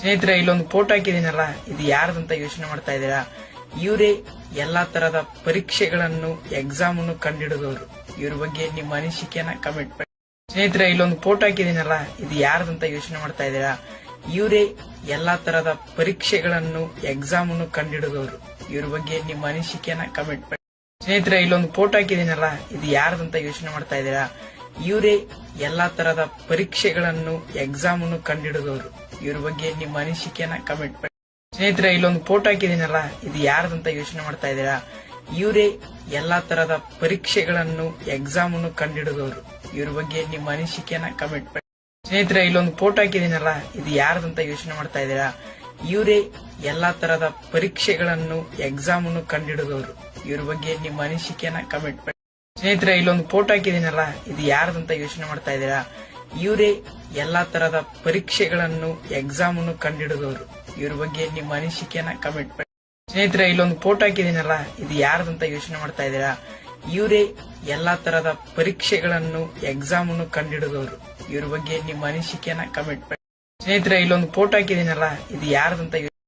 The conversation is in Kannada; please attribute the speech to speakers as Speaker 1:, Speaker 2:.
Speaker 1: ಸ್ನೇಹಿತರೆ, ಇಲ್ಲೊಂದು ಫೋಟೋ ಹಾಕಿದೀನಲ್ಲ, ಇದು ಯಾರ್ದಂತ ಯೋಚನೆ ಮಾಡ್ತಾ ಇದ್ದೀರಾ? ಇವರೇ ಎಲ್ಲಾ ತರದ ಪರೀಕ್ಷೆಗಳನ್ನು ಎಕ್ಸಾಮ್ ಅನ್ನು ಕಂಡಿಡಿದವರು. ಇವ್ರ ಬಗ್ಗೆ ನಿಮ್ಮ ಅನಿಸಿಕೆಯನ್ನ ಕಮೆಂಟ್ ಮಾಡಿ. ಸ್ನೇಹಿತರೆ, ಇಲ್ಲೊಂದು ಫೋಟೋ ಹಾಕಿದೀನಲ್ಲ, ಇದು ಯಾರ್ದಂತ ಯೋಚನೆ ಮಾಡ್ತಾ ಇದ್ದೀರಾ? ಇವರೇ ಎಲ್ಲಾ ತರದ ಪರೀಕ್ಷೆಗಳನ್ನು ಎಕ್ಸಾಮ್ ಅನ್ನು ಕಂಡಿಡಿದವರು. ಇವ್ರ ಬಗ್ಗೆ ನಿಮ್ಮ ಅನಿಸಿಕೆಯನ್ನ ಕಮೆಂಟ್ ಮಾಡಿ. ಸ್ನೇಹಿತರೆ, ಇಲ್ಲೊಂದು ಫೋಟೋ ಹಾಕಿದೀನಲ್ಲ, ಇದು ಯಾರ್ದಂತ ಯೋಚನೆ ಮಾಡ್ತಾ ಇದ್ದೀರಾ? ಇವರೇ ಎಲ್ಲಾ ತರದ ಪರೀಕ್ಷೆಗಳನ್ನು ಎಕ್ಸಾಮ್ ಅನ್ನು ಕಂಡಿಡಿದವರು. ಇವ್ರ ಬಗ್ಗೆ ನಿಮ್ಮ ಅನಿಸಿಕೆಯನ್ನ ಕಮೆಂಟ್ ಮಾಡಿ. ಸ್ನೇಹಿತರೆ, ಇಲ್ಲೊಂದು ಫೋಟೋ ಹಾಕಿದೀನಲ್ಲ, ಇದು ಯಾರ್ದಂತ ಯೋಚನೆ ಮಾಡ್ತಾ ಇದ್ದೀರಾ? ಇವರೇ ಎಲ್ಲಾ ತರದ ಪರೀಕ್ಷೆಗಳನ್ನು ಎಕ್ಸಾಮ್ ಅನ್ನು ಕಂಡಿಡಿದವರು. ಇವ್ರ ಬಗ್ಗೆ ನಿಮ್ಮ ಅನಿಸಿಕೆಯನ್ನ ಕಮೆಂಟ್ ಮಾಡಿ. ಸ್ನೇಹಿತರೆ, ಇಲ್ಲೊಂದು ಫೋಟೋ ಹಾಕಿದೀನಲ್ಲ, ಇದು ಯಾರ್ದಂತ ಯೋಚನೆ ಮಾಡ್ತಾ ಇದ್ದೀರಾ? ಇವರೇ ಎಲ್ಲಾ ತರದ ಪರೀಕ್ಷೆಗಳನ್ನು ಎಕ್ಸಾಮ್ ಅನ್ನು ಕಂಡಿಡಿದವರು. ಇವ್ರ ಬಗ್ಗೆ ನಿಮ್ಮ ಅನಿಸಿಕೆಯನ್ನ ಕಮೆಂಟ್ ಮಾಡಿ. ಸ್ನೇಹಿತರೆ, ಇಲ್ಲೊಂದು ಫೋಟೋ ಹಾಕಿದೀನಲ್ಲ, ಇದು ಯಾರ್ದಂತ ಯೋಚನೆ ಮಾಡ್ತಾ ಇದ್ದೀರಾ? ಇವರೇ ಎಲ್ಲಾ ತರದ ಪರೀಕ್ಷೆಗಳನ್ನು ಎಕ್ಸಾಮ್ ಅನ್ನು ಕಂಡಿಡಿದವರು. ಇವ್ರ ಬಗ್ಗೆ ನಿಮ್ಮ ಅನಿಸಿಕೆಯನ್ನ ಕಮೆಂಟ್ ಮಾಡಿ. ಸ್ನೇಹಿತರೆ, ಇಲ್ಲೊಂದು ಫೋಟೋ ಹಾಕಿದೀನಲ್ಲ, ಇದು ಯಾರ್ದಂತ ಯೋಚನೆ ಮಾಡ್ತಾ ಇದ್ದೀರಾ? ಇವರೇ ಎಲ್ಲಾ ತರದ ಪರೀಕ್ಷೆಗಳನ್ನು ಎಕ್ಸಾಮ್ ಅನ್ನು ಕಂಡಿಡಿದವರು. ಇವ್ರ ಬಗ್ಗೆ ನಿಮ್ಮ ಅನಿಸಿಕೆಯನ್ನ ಕಮೆಂಟ್ ಮಾಡಿ. ಸ್ನೇಹಿತರೆ, ಇಲ್ಲೊಂದು ಫೋಟೋ ಹಾಕಿದೀನಲ್ಲ, ಇದು ಯಾರ್ದಂತ